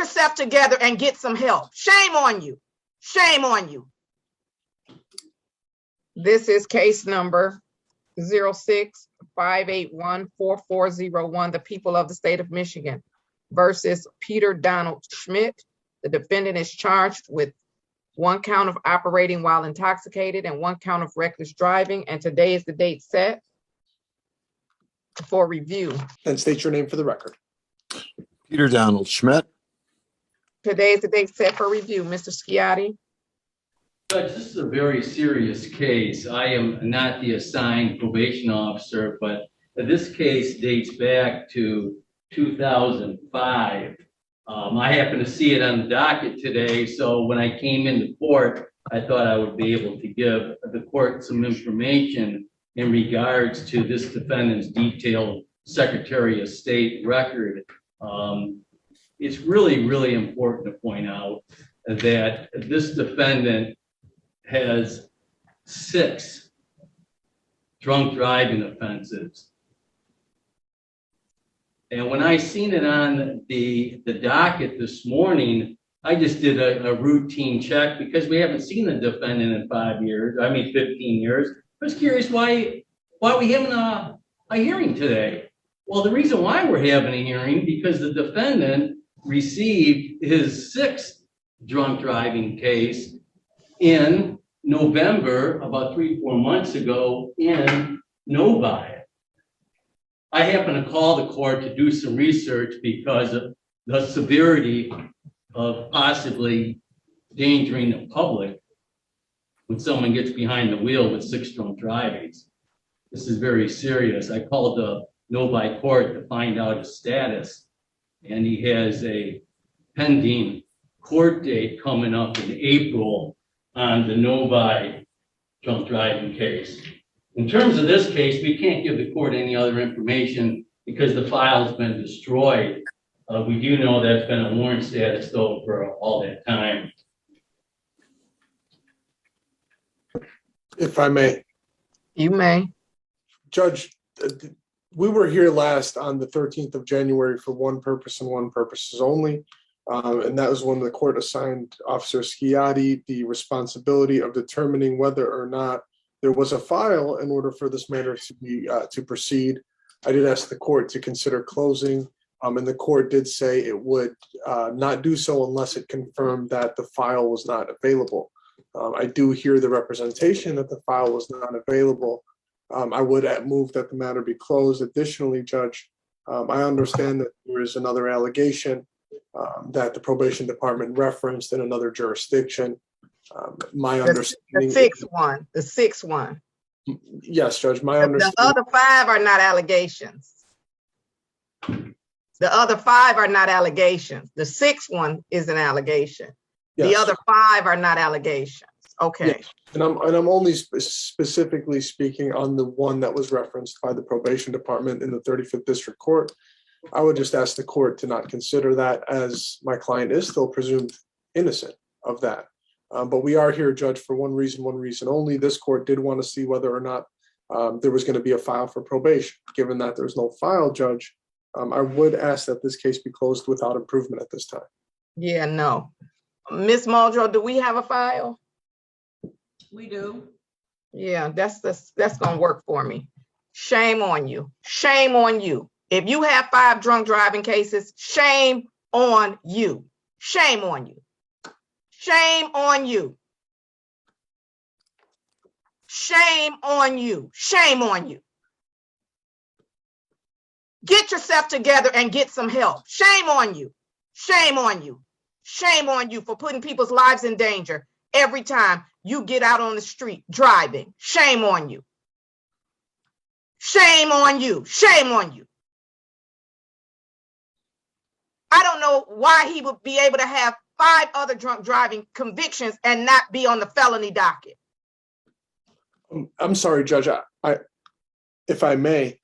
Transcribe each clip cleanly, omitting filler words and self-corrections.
yourself together and get some help. Shame on you. Shame on you. This is case number 06-581-4401, the people of the state of Michigan versus Peter Donald Schmidt. The defendant is charged with 1 count of operating while intoxicated and 1 count of reckless driving. And today is the date set for review. And state your name for the record. Peter Donald Schmidt. Today is the date set for review. Mr. Sciotti. Judge, this is a very serious case. I am not the assigned probation officer, but this case dates back to 2005. I happened to see it on the docket today, so when I came into court, I thought I would be able to give the court some information in regards to this defendant's detailed Secretary of State record. It's really, really important to point out that this defendant has 6 drunk driving offenses. And when I seen it on the docket this morning, I just did a routine check because we haven't seen the defendant in 15 years. I was curious why we having a hearing today. Well, the reason why we're having a hearing because the defendant received his 6th drunk driving case in November, about 3-4 months ago, in Novi. I happened to call the court to do some research because of the severity of possibly endangering the public when someone gets behind the wheel with 6 drunk drivings. This is very serious. I called the Novi court to find out his status, and he has a pending court date coming up in April on the Novi drunk driving case. In terms of this case, we can't give the court any other information because the file's been destroyed. We do know that's been a warrant status though for all that time. If I may. You may. Judge, we were here last on the 13th of January for one purpose and one purpose only. And that was when the court assigned Officer Sciotti the responsibility of determining whether or not there was a file in order for this matter to proceed. I did ask the court to consider closing, and the court did say it would not do so unless it confirmed that the file was not available. I do hear the representation that the file was not available. I would move that the matter be closed. Additionally, Judge, I understand that there is another allegation that the probation department referenced in another jurisdiction. My understanding. The sixth one. Yes, Judge. My understanding. The other 5 are not allegations. The other 5 are not allegations. The 6th one is an allegation. Yes. The other 5 are not allegations. Okay. Yes. And I'm only specifically speaking on the one that was referenced by the probation department in the 35th District Court. I would just ask the court to not consider that, as my client is still presumed innocent of that. But we are here, Judge, for one reason only. This court did want to see whether or not there was going to be a file for probation. Given that there's no file, Judge, I would ask that this case be closed without improvement at this time. Yeah, no. Ms. Muldrow, do we have a file? We do. Yeah, that's going to work for me. Shame on you. Shame on you. If you have 5 drunk driving cases, shame on you. Shame on you. Shame on you. Shame on you. Shame on you. Get yourself together and get some help. Shame on you. Shame on you. Shame on you for putting people's lives in danger every time you get out on the street driving. Shame on you. Shame on you. Shame on you. I don't know why he would be able to have 5 other drunk driving convictions and not be on the felony docket. I'm sorry, Judge. If I may,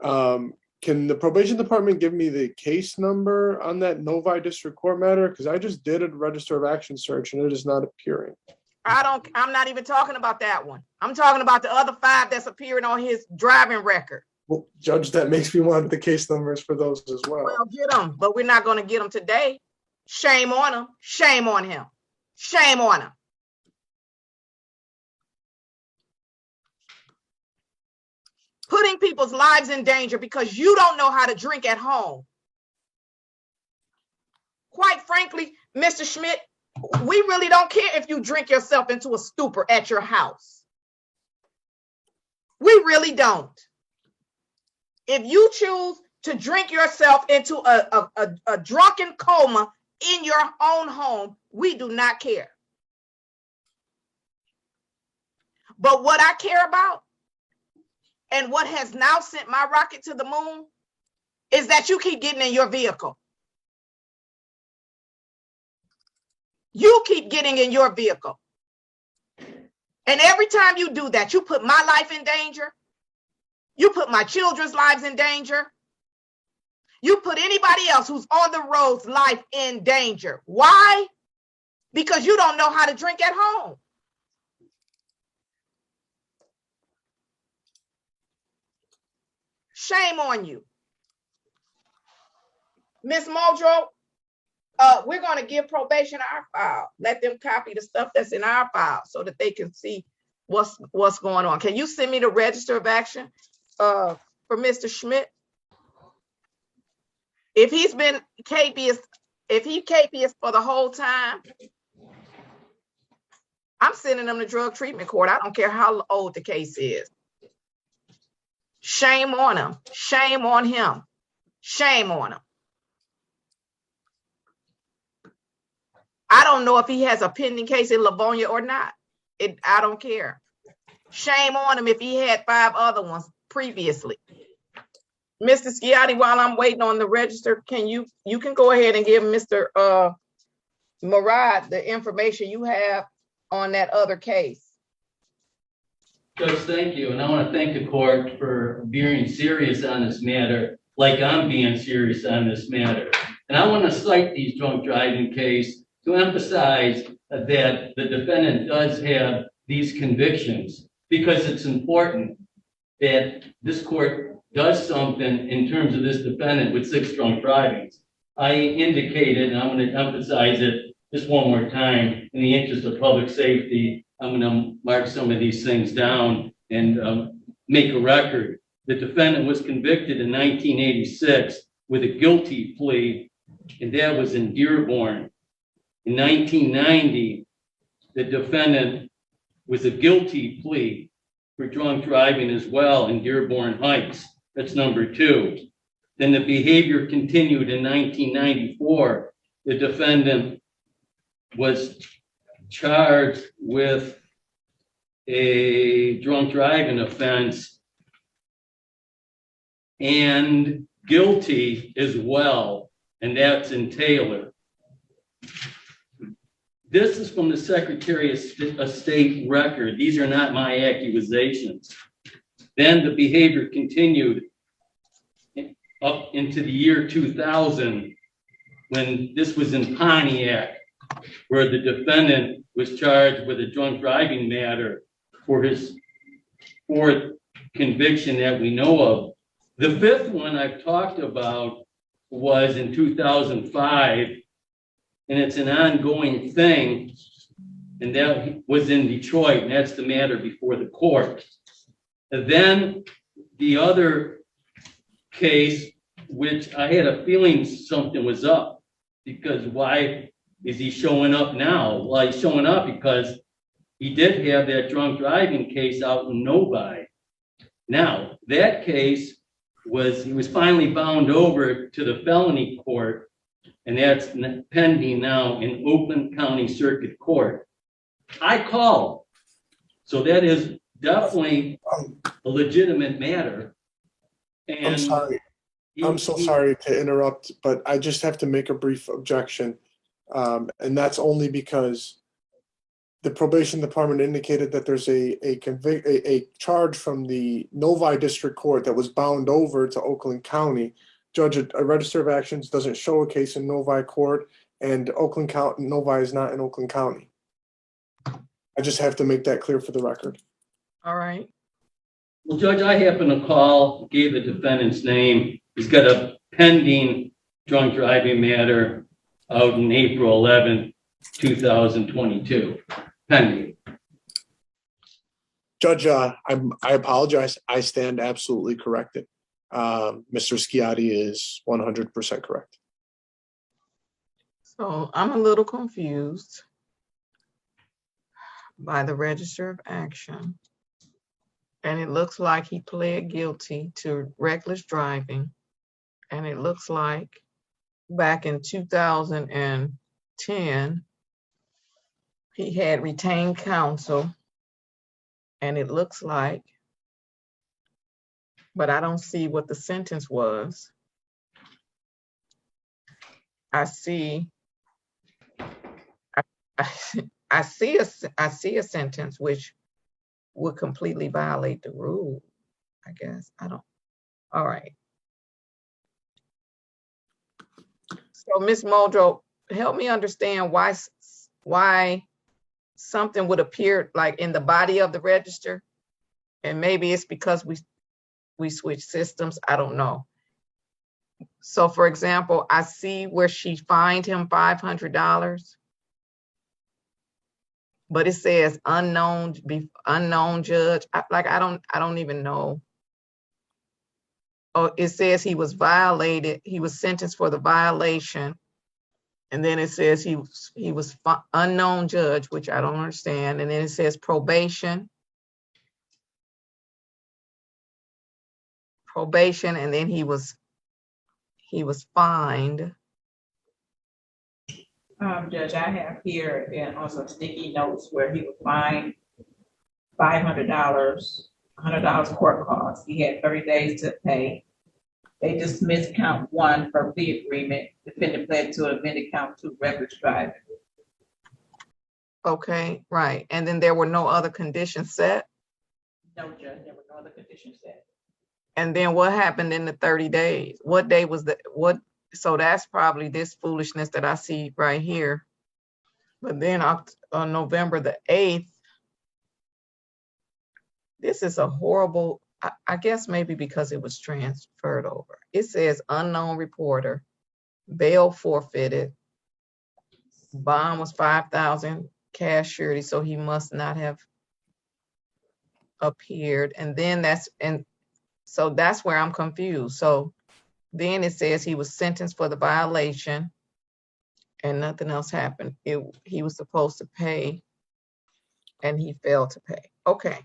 can the probation department give me the case number on that Novi District Court matter? Because I just did a register of action search and it is not appearing. I'm not even talking about that one. I'm talking about the other 5 that's appearing on his driving record. Well, Judge, that makes me want the case numbers for those as well. Well, get them, but we're not going to get them today. Shame on him. Shame on him. Shame on him. Putting people's lives in danger because you don't know how to drink at home. Quite frankly, Mr. Schmidt, we really don't care if you drink yourself into a stupor at your house. We really don't. If you choose to drink yourself into a drunken coma in your own home, we do not care. But what I care about, and what has now sent my rocket to the moon, is that you keep getting in your vehicle. You keep getting in your vehicle. And every time you do that, you put my life in danger. You put my children's lives in danger. You put anybody else who's on the road's life in danger. Why? Because you don't know how to drink at home. Shame on you. Miss Muldrow, we're going to give probation our file. Let them copy the stuff that's in our file so that they can see what's going on. Can you send me the register of action for Mr. Schmidt? If he's been capious, if he capious for the whole time, I'm sending him to drug treatment court. I don't care how old the case is. Shame on him. Shame on him. Shame on him. I don't know if he has a pending case in Livonia or not. I don't care. Shame on him if he had 5 other ones previously. Mr. Sciotti, while I'm waiting on the register, you can go ahead and give Mr. Murad the information you have on that other case. Judge, thank you. And I want to thank the court for being serious on this matter, like I'm being serious on this matter. And I want to cite these drunk driving case to emphasize that the defendant does have these convictions, because it's important that this court does something in terms of this defendant with 6 drunk drivings. I indicated, and I'm going to emphasize it just one more time, in the interest of public safety, I'm going to mark some of these things down and make a record. The defendant was convicted in 1986 with a guilty plea, and that was in Dearborn. In 1990, the defendant was a guilty plea for drunk driving as well in Dearborn Heights. That's number 2. Then the behavior continued in 1994. The defendant was charged with a drunk driving offense and guilty as well, and that's in Taylor. This is from the Secretary of State record. These are not my accusations. Then the behavior continued up into the year 2000, when this was in Pontiac, where the defendant was charged with a drunk driving matter for his 4th conviction that we know of. The 5th one I've talked about was in 2005, and it's an ongoing thing, and that was in Detroit, and that's the matter before the court. And then the other case, which I had a feeling something was up, because why is he showing up now? Well, he's showing up because he did have that drunk driving case out in Novi. Now, that case he was finally bound over to the felony court, and that's pending now in Oakland County Circuit Court. I called. So that is definitely a legitimate matter. And I'm sorry. I'm so sorry to interrupt, but I just have to make a brief objection. And that's only because the probation department indicated that there's a charge from the Novi District Court that was bound over to Oakland County. Judge, a register of actions doesn't show a case in Novi Court, and Oakland County, Novi is not in Oakland County. I just have to make that clear for the record. All right. Well, Judge, I happened to call, gave the defendant's name. He's got a pending drunk driving matter out in April 11th, 2022, pending. Judge, I apologize. I stand absolutely corrected. Mr. Schiotti is 100% correct. So I'm a little confused by the register of action. And it looks like he pled guilty to reckless driving. And it looks like back in 2010, he had retained counsel. And it looks like, but I don't see what the sentence was. I see, I see a sentence which would completely violate the rule, I guess. I don't, all right. So Ms. Muldrow, help me understand why something would appear like in the body of the register. And maybe it's because we switch systems, I don't know. So for example, I see where she fined him $500, but it says unknown judge. I don't even know. Oh, it says he was violated. He was sentenced for the violation. And then it says he was unknown judge, which I don't understand. And then it says probation. And then he was fined. Judge, I have here and on some sticky notes where he was fined $500, $100 court costs. He had 30 days to pay. They dismissed count 1 for plea agreement. Defendant pled to amended count 2 reckless driving. Okay, right. And then there were no other conditions set. No, Judge, there were no other conditions set. And then what happened in the 30 days? What day was so that's probably this foolishness that I see right here. But then on November the 8th, this is a horrible, I guess maybe because it was transferred over. It says unknown reporter, bail forfeited, bond was $5,000, cash surety, so he must not have appeared. And then so that's where I'm confused. So then it says he was sentenced for the violation and nothing else happened. He was supposed to pay and he failed to pay. Okay.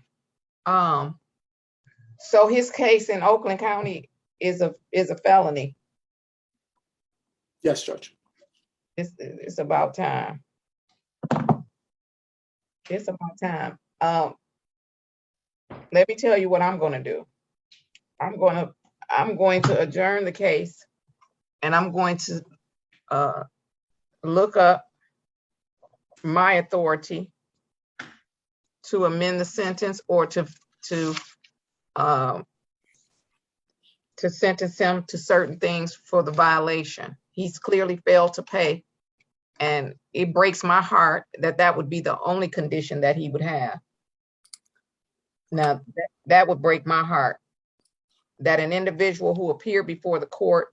So his case in Oakland County is a felony. Yes, Judge. It's about time. It's about time. Let me tell you what I'm going to do. I'm going to adjourn the case, and I'm going to look up my authority to amend the sentence or to sentence him to certain things for the violation. He's clearly failed to pay, and it breaks my heart that would be the only condition that he would have. Now, that would break my heart, that an individual who appeared before the court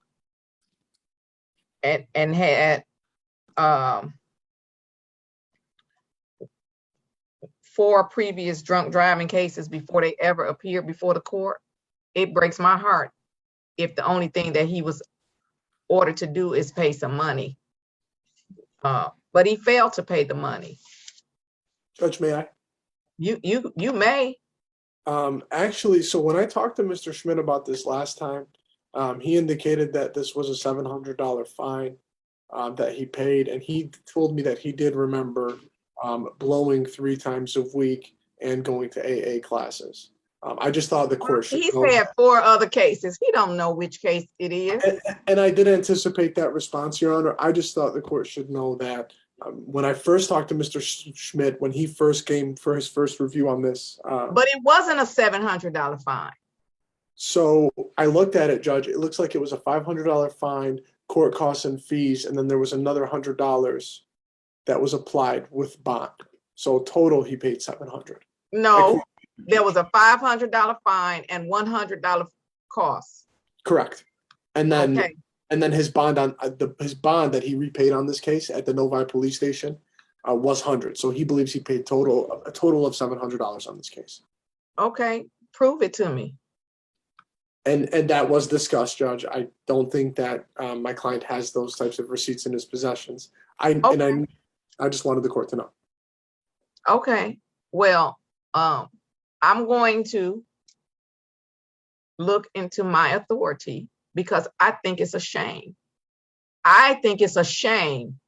and had 4 previous drunk driving cases before they ever appeared before the court, it breaks my heart if the only thing that he was ordered to do is pay some money. But he failed to pay the money. Judge, may I? You may. Actually, so when I talked to Mr. Schmidt about this last time, he indicated that this was a $700 fine that he paid, and he told me that he did remember blowing 3 times a week and going to AA classes. I just thought the court should know. He said 4 other cases. He don't know which case it is. And I did anticipate that response, Your Honor. I just thought the court should know that when I first talked to Mr. Schmidt, when he first came for his first review on this. But it wasn't a $700 fine. So I looked at it, Judge. It looks like it was a $500 fine, court costs and fees, and then there was another $100 that was applied with bond. So total, he paid $700. No, there was a $500 fine and $100 cost. Correct. And then And then his bond his bond that he repaid on this case at the Novi police station was 100. So he believes he paid a total of $700 on this case. Okay, prove it to me. And that was discussed, Judge. I don't think that my client has those types of receipts in his possessions. I just wanted the court to know. Okay, well, I'm going to look into my authority because I think it's a shame. I think it's a shame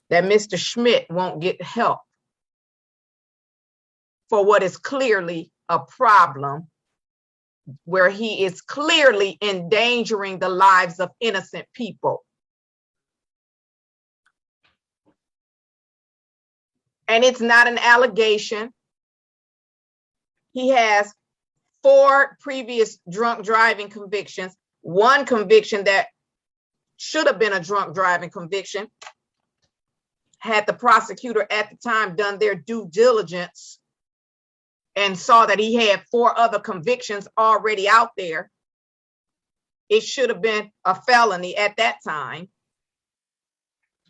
that Mr. Schmidt won't get help for what is clearly a problem where he is clearly endangering the lives of innocent people. And it's not an allegation. He has 4 previous drunk driving convictions, 1 conviction that should have been a drunk driving conviction. Had the prosecutor at the time done their due diligence and saw that he had 4 other convictions already out there, it should have been a felony at that time.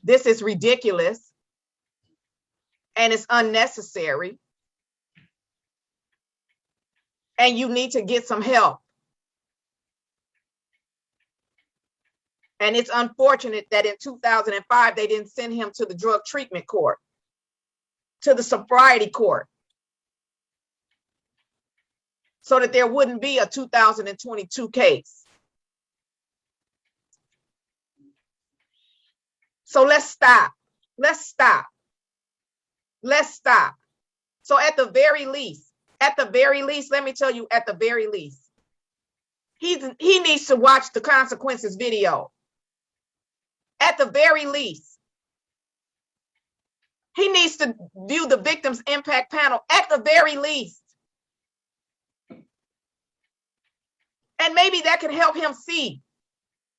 This is ridiculous and it's unnecessary. And you need to get some help. And it's unfortunate that in 2005, they didn't send him to the drug treatment court, to the sobriety court, so that there wouldn't be a 2022 case. So let's stop. Let's stop. Let's stop. So at the very least, let me tell you, at the very least, he needs to watch the consequences video. At the very least, he needs to view the victims impact panel at the very least. And maybe that can help him see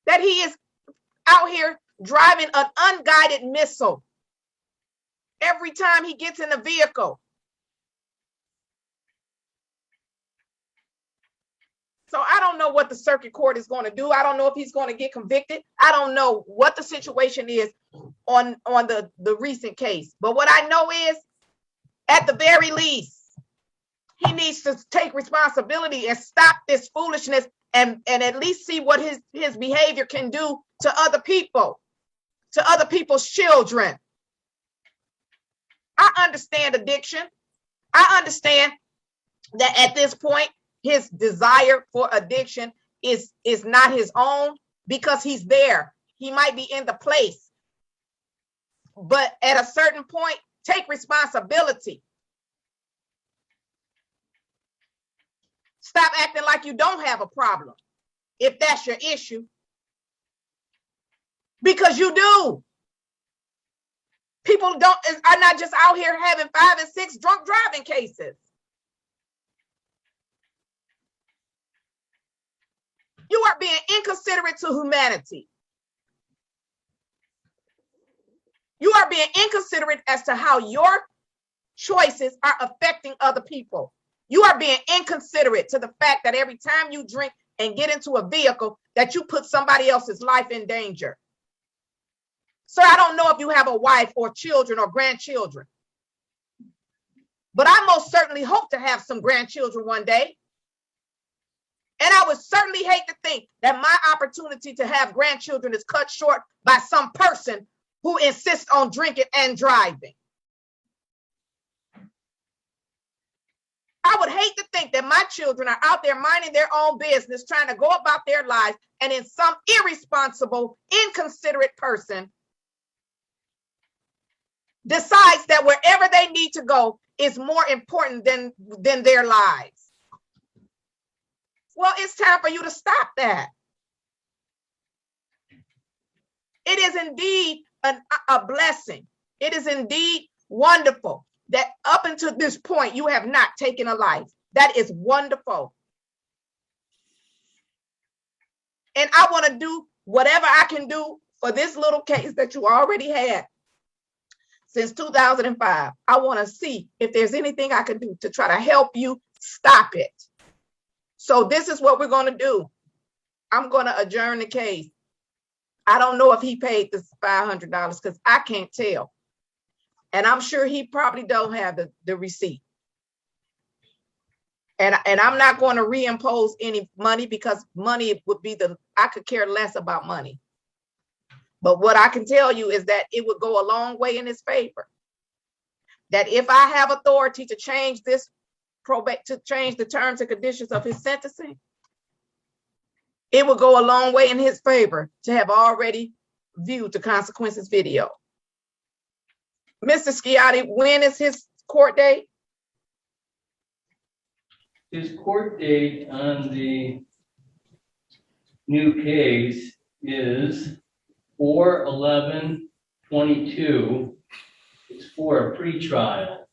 that he is out here driving an unguided missile every time he gets in a vehicle. So I don't know what the circuit court is going to do. I don't know if he's going to get convicted. I don't know what the situation is on the recent case. But what I know is, at the very least, he needs to take responsibility and stop this foolishness and at least see what his behavior can do to other people, to other people's children. I understand addiction. I understand that at this point, his desire for addiction is not his own because he's there. He might be in the place. But at a certain point, take responsibility. Stop acting like you don't have a problem if that's your issue. Because you do. People are not just out here having 5 and 6 drunk driving cases. You are being inconsiderate to humanity. You are being inconsiderate as to how your choices are affecting other people. You are being inconsiderate to the fact that every time you drink and get into a vehicle, that you put somebody else's life in danger. Sir, I don't know if you have a wife or children or grandchildren, but I most certainly hope to have some grandchildren one day. And I would certainly hate to think that my opportunity to have grandchildren is cut short by some person who insists on drinking and driving. I would hate to think that my children are out there minding their own business, trying to go about their lives, and in some irresponsible, inconsiderate person decides that wherever they need to go is more important than their lives. Well, it's time for you to stop that. It is indeed a blessing. It is indeed wonderful that up until this point, you have not taken a life. That is wonderful. And I want to do whatever I can do for this little case that you already had since 2005. I want to see if there's anything I can do to try to help you stop it. So this is what we're going to do. I'm going to adjourn the case. I don't know if he paid this $500 because I can't tell. And I'm sure he probably don't have the receipt. And I'm not going to reimpose any money because money would be I could care less about money. But what I can tell you is that it would go a long way in his favor. That if I have authority to change this to change the terms and conditions of his sentencing, it would go a long way in his favor to have already viewed the consequences video. Mr. Sciotti, when is his court date? His court date on the new case is 4/11/22. It's for a pretrial.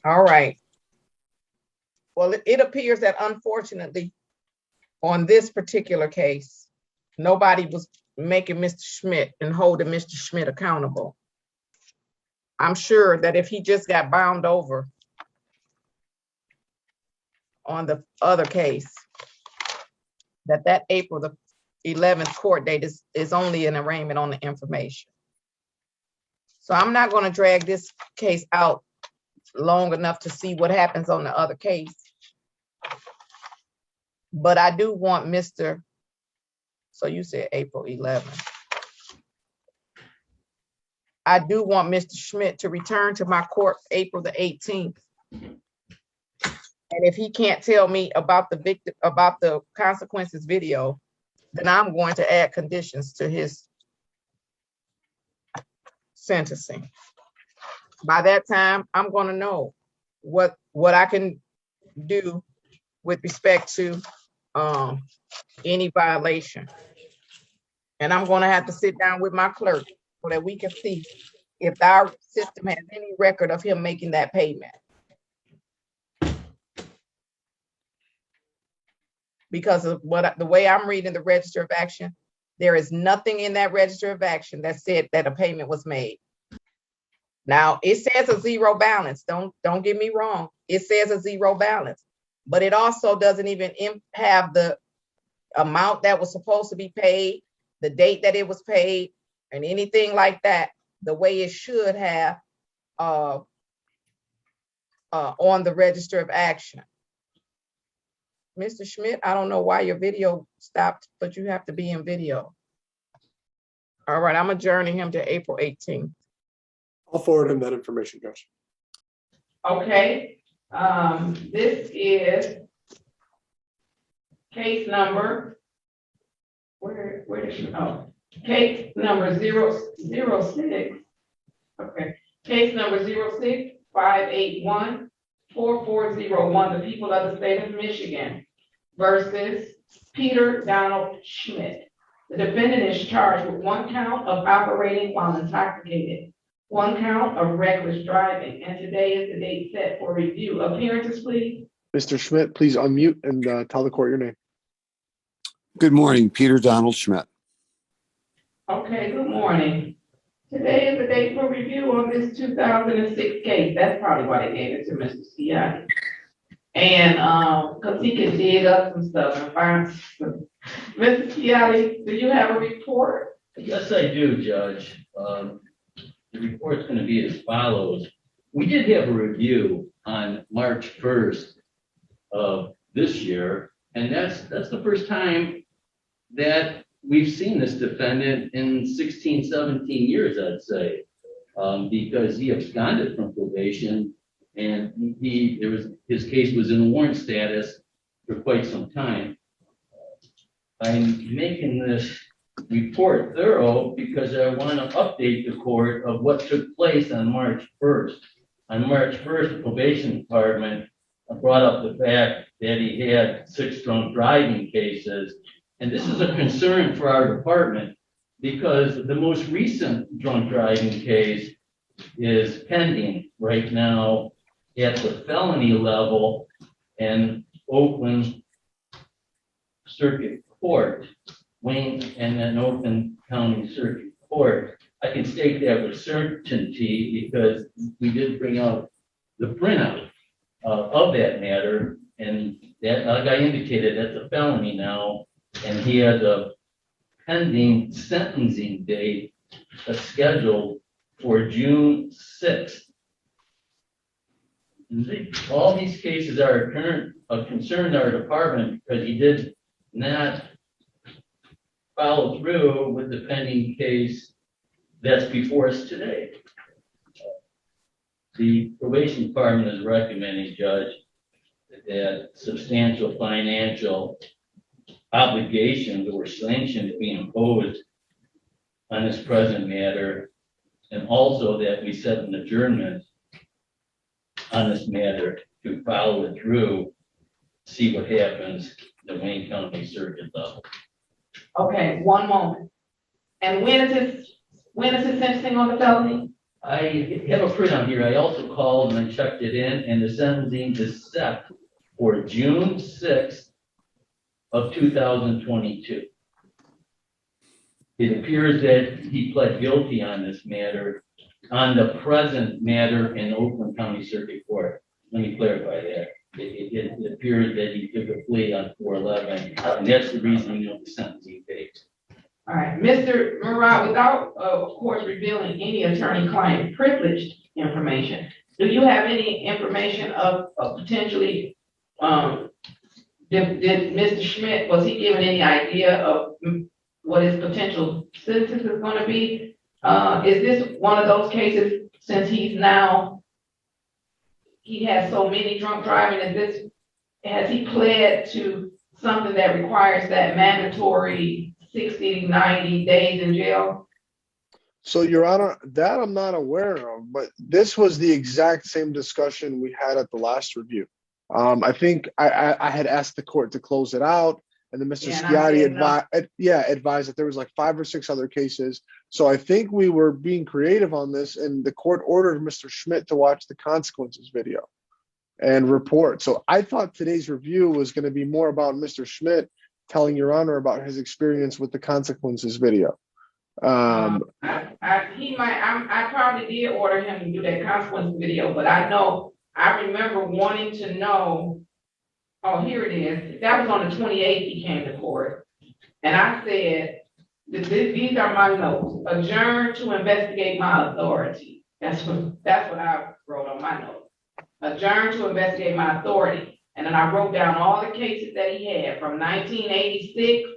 All right. Well, it appears that unfortunately, on this particular case, nobody was making Mr. Schmidt and holding Mr. Schmidt accountable. I'm sure that if he just got bound over on the other case, that April the 11th court date is only an arraignment on the information. So I'm not going to drag this case out long enough to see what happens on the other case. But I do want so you said April 11th. I do want Mr. Schmidt to return to my court April the 18th. And if he can't tell me about the consequences video, then I'm going to add conditions to his sentencing. By that time, I'm going to know what I can do with respect to any violation. And I'm going to have to sit down with my clerk so that we can see if our system has any record of him making that payment. Because of the way I'm reading the register of action, there is nothing in that register of action that said that a payment was made. Now it says a zero balance. Don't get me wrong. It says a zero balance, but it also doesn't even have the amount that was supposed to be paid, the date that it was paid, and anything like that, the way it should have on the register of action. Mr. Schmidt, I don't know why your video stopped, but you have to be in video. All right, I'm adjourning him to April 18th. I'll forward him that information, Judge. Okay, this is case number, where did you, case number 006. Okay, case number 065814401, the people of the state of Michigan versus Peter Donald Schmidt. The defendant is charged with 1 count of operating while intoxicated, 1 count of reckless driving, and today is the date set for review. Appearances, please. Mr. Schmidt, please unmute and tell the court your name. Good morning, Peter Donald Schmidt. Okay, good morning. Today is the date for review on this 2006 case. That's probably why they gave it to Mr. Sciotti. And because he can dig up some stuff and find some. Mr. Sciotti, do you have a report? Yes, I do, Judge. The report's going to be as follows. We did have a review on March 1st of this year, and that's the first time that we've seen this defendant in 16, 17 years, I'd say, because he absconded from probation, and his case was in warrant status for quite some time. I'm making this report thorough because I want to update the court of what took place on March 1st. On March 1st, the probation department brought up the fact that he had 6 drunk driving cases. And this is a concern for our department because the most recent drunk driving case is pending right now at the felony level in Oakland Circuit Court, Wayne and then Oakland County Circuit Court. I can state that with certainty because we did bring out the printout of that matter, and that, like I indicated, that's a felony now, and he has a pending sentencing date scheduled for June 6th. All these cases are of concern to our department because he did not follow through with the pending case that's before us today. The probation department is recommending, Judge, that substantial financial obligations or sanctions be imposed on this present matter, and also that we set an adjournment on this matter to follow it through, see what happens at the Wayne County Circuit level. Okay, one moment. And when is his sentencing on the felony? I have a printout here. I also called and I checked it in, and the sentencing is set for June 6th of 2022. It appears that he pled guilty on this matter, on the present matter in Oakland County Circuit Court. Let me clarify that. It appears that he took a plea on 4/11, and that's the reason you know the sentencing date. All right, Mr. Murat, without, of course, revealing any attorney-client privileged information, do you have any information of potentially, did Mr. Schmidt, was he given any idea of what his potential sentence is going to be? Is this one of those cases, since he has so many drunk driving, has he pled to something that requires that mandatory 60, 90 days in jail? So, Your Honor, that I'm not aware of, but this was the exact same discussion we had at the last review. I think I had asked the court to close it out, and then Mr. Sciatti advised that there was like 5 or 6 other cases. So I think we were being creative on this, and the court ordered Mr. Schmidt to watch the consequences video and report. So I thought today's review was going to be more about Mr. Schmidt telling Your Honor about his experience with the consequences video. I probably did order him to do that consequence video, but I remember wanting to know, oh, here it is. That was on the 28th he came to court. And I said, these are my notes. Adjourn to investigate my authority. That's what I wrote on my notes. Adjourn to investigate my authority. And then I wrote down all the cases that he had from 1986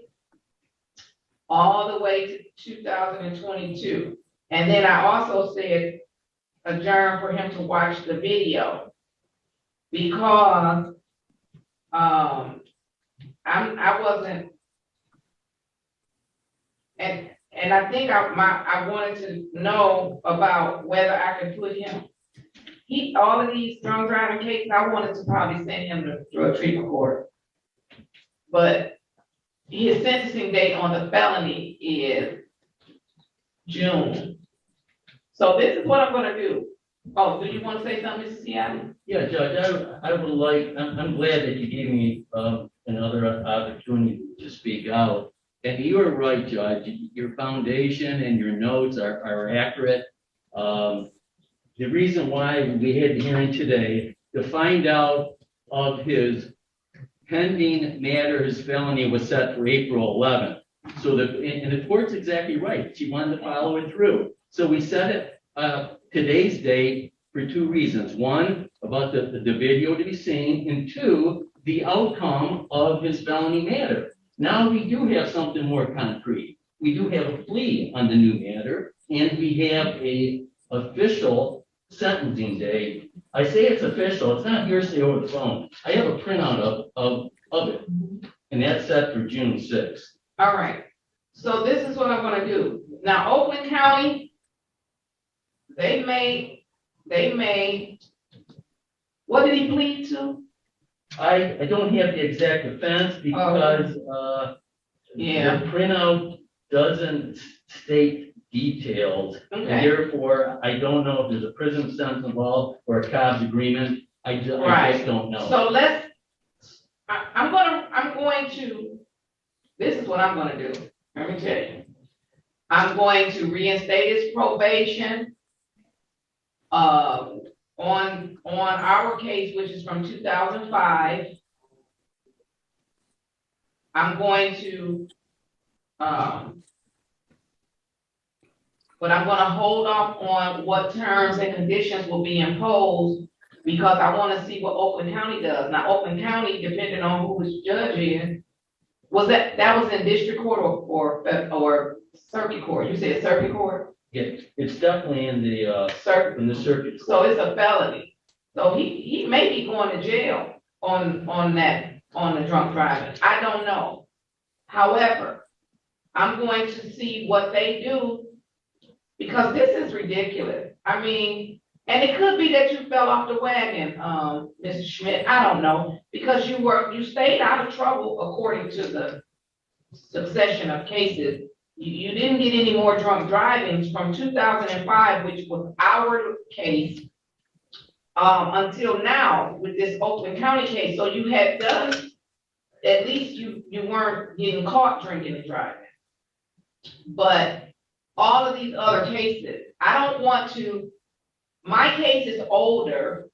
all the way to 2022. And then I also said adjourn for him to watch the video because I wasn't, and I think I wanted to know about whether I could put him. All of these drunk driving cases, I wanted to probably send him to drug treatment court. But his sentencing date on the felony is June. So this is what I'm gonna do. Oh, do you want to say something, Mr. Sciatti? Yeah, Judge, I would like, I'm glad that you gave me another opportunity to speak out. And you are right, Judge. Your foundation and your notes are accurate. The reason why we had the hearing today to find out of his pending matter, his felony was set for April 11th. So and the court's exactly right. She wanted to follow it through. So we set it today's date for 2 reasons. 1, about the video to be seen, and 2, the outcome of his felony matter. Now we do have something more concrete. We do have a plea on the new matter, and we have a official sentencing date. I say it's official. It's not hearsay over the phone. I have a printout of it, and that's set for June 6th. All right. So this is what I'm gonna do. Now, Oakland County, they may, what did he plead to? I don't have the exact offense because the printout doesn't state details. Okay. And therefore, I don't know if there's a prison sentence involved or a Cobb's agreement. I just don't know. So this is what I'm gonna do. Let me tell you. I'm going to reinstate his probation on our case, which is from 2005. I'm going to But I'm gonna hold off on what terms and conditions will be imposed because I wanna see what Oakland County does. Now, Oakland County, depending on who his judge is, that was in district court or circuit court? You said circuit court? Yeah, it's definitely in the circuit. So it's a felony. So he may be going to jail on the drunk driving. I don't know. However, I'm going to see what they do because this is ridiculous. I mean, and it could be that you fell off the wagon, Mr. Schmidt. I don't know, because you stayed out of trouble according to the succession of cases. You didn't get any more drunk drivings from 2005, which was our case, until now with this Oakland County case. So you had done, at least you weren't getting caught drinking and driving. But all of these other cases, I don't want to, my case is older,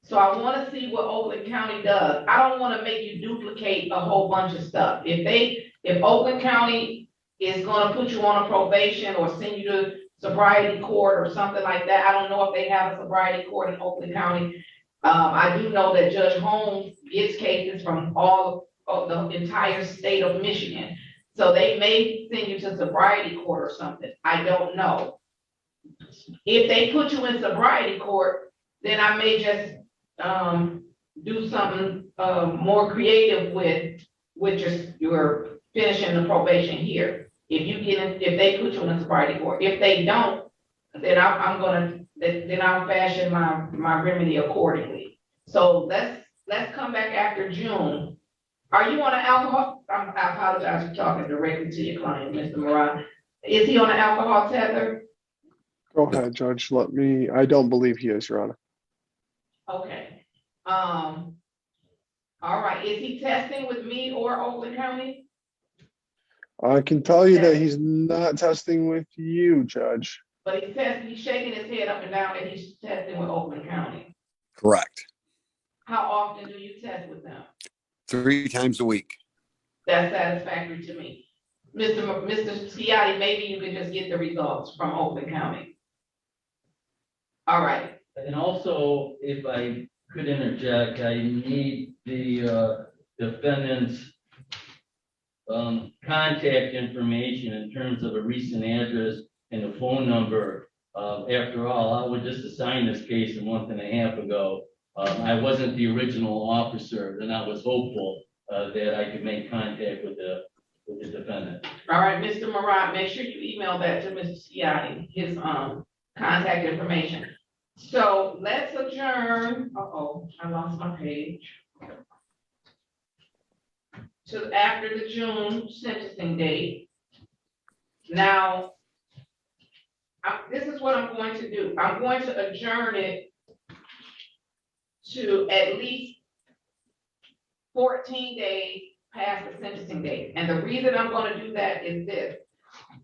so I want to see what Oakland County does. I don't want to make you duplicate a whole bunch of stuff. If Oakland County is going to put you on a probation or send you to sobriety court or something like that, I don't know if they have a sobriety court in Oakland County. I do know that Judge Holmes gets cases from all of the entire state of Michigan. So they may send you to sobriety court or something. I don't know. If they put you in sobriety court, then I may just do something more creative with your finishing the probation here. If they put you in sobriety court, if they don't, then I'll fashion my remedy accordingly. So let's come back after June. Are you on an alcohol? I apologize for talking directly to your client, Mr. Moran. Is he on an alcohol tether? Go ahead, Judge. I don't believe he is, Your Honor. Okay. All right. Is he testing with me or Oakland County? I can tell you that he's not testing with you, Judge. But he's shaking his head up and down that he's testing with Oakland County. Correct. How often do you test with them? 3 times a week. That's satisfactory to me. Mr. Sciotti, maybe you can just get the results from Oakland County. All right. And also, if I could interject, I need the defendant's contact information in terms of a recent address and a phone number. After all, I was just assigned this case a month and a half ago. I wasn't the original officer, and I was hopeful that I could make contact with the defendant. All right, Mr. Murat, make sure you email that to Mr. Sciotti, his contact information. So let's adjourn. Uh-oh, I lost my page. To after the June sentencing date. Now, this is what I'm going to do. I'm going to adjourn it to at least 14 days past the sentencing date. And the reason I'm going to do that is this.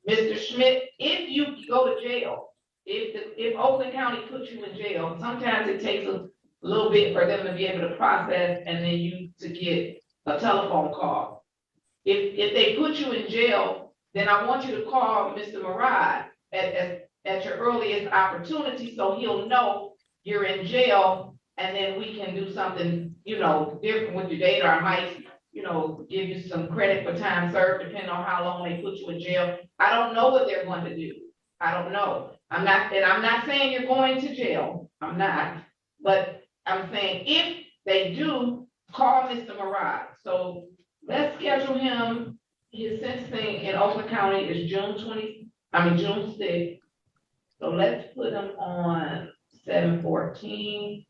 Mr. Schmidt, if you go to jail, if Oakland County puts you in jail, sometimes it takes a little bit for them to be able to process and then you to get a telephone call. If they put you in jail, then I want you to call Mr. Murad at your earliest opportunity so he'll know you're in jail, and then we can do something, different with your data. I might, give you some credit for time served, depending on how long they put you in jail. I don't know what they're going to do. I don't know. I'm not saying you're going to jail. I'm not. But I'm saying if they do, call Mr. Murad. So let's schedule him. His sentencing in Oakland County is June 6th. So let's put him on 7/14.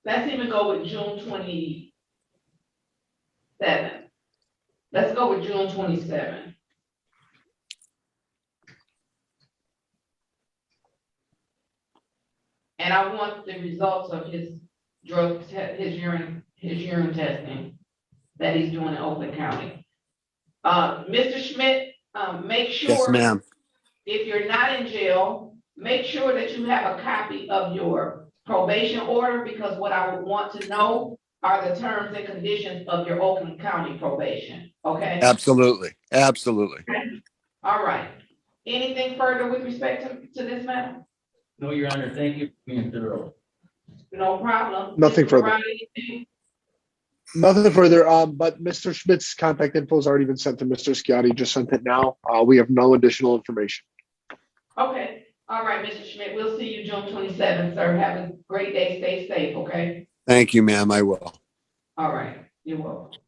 Let's even go with June 27. Let's go with June 27. And I want the results of his urine testing that he's doing in Oakland County. Mr. Schmidt, make sure. Yes, ma'am. If you're not in jail, make sure that you have a copy of your probation order, because what I would want to know, are the terms and conditions of your Oakland County probation, okay? Absolutely. Absolutely. All right. Anything further with respect to this matter? No, Your Honor, thank you for being thorough. No problem. Nothing Mr. further. Bryant, anything? Nothing further, but Mr. Schmidt's contact info has already been sent to Mr. Sciotti, just sent it now. We have no additional information. Okay, all right, Mr. Schmidt, we'll see you June 27th, sir. Have a great day, stay safe, okay? Thank you, ma'am. I will. All right, you're welcome.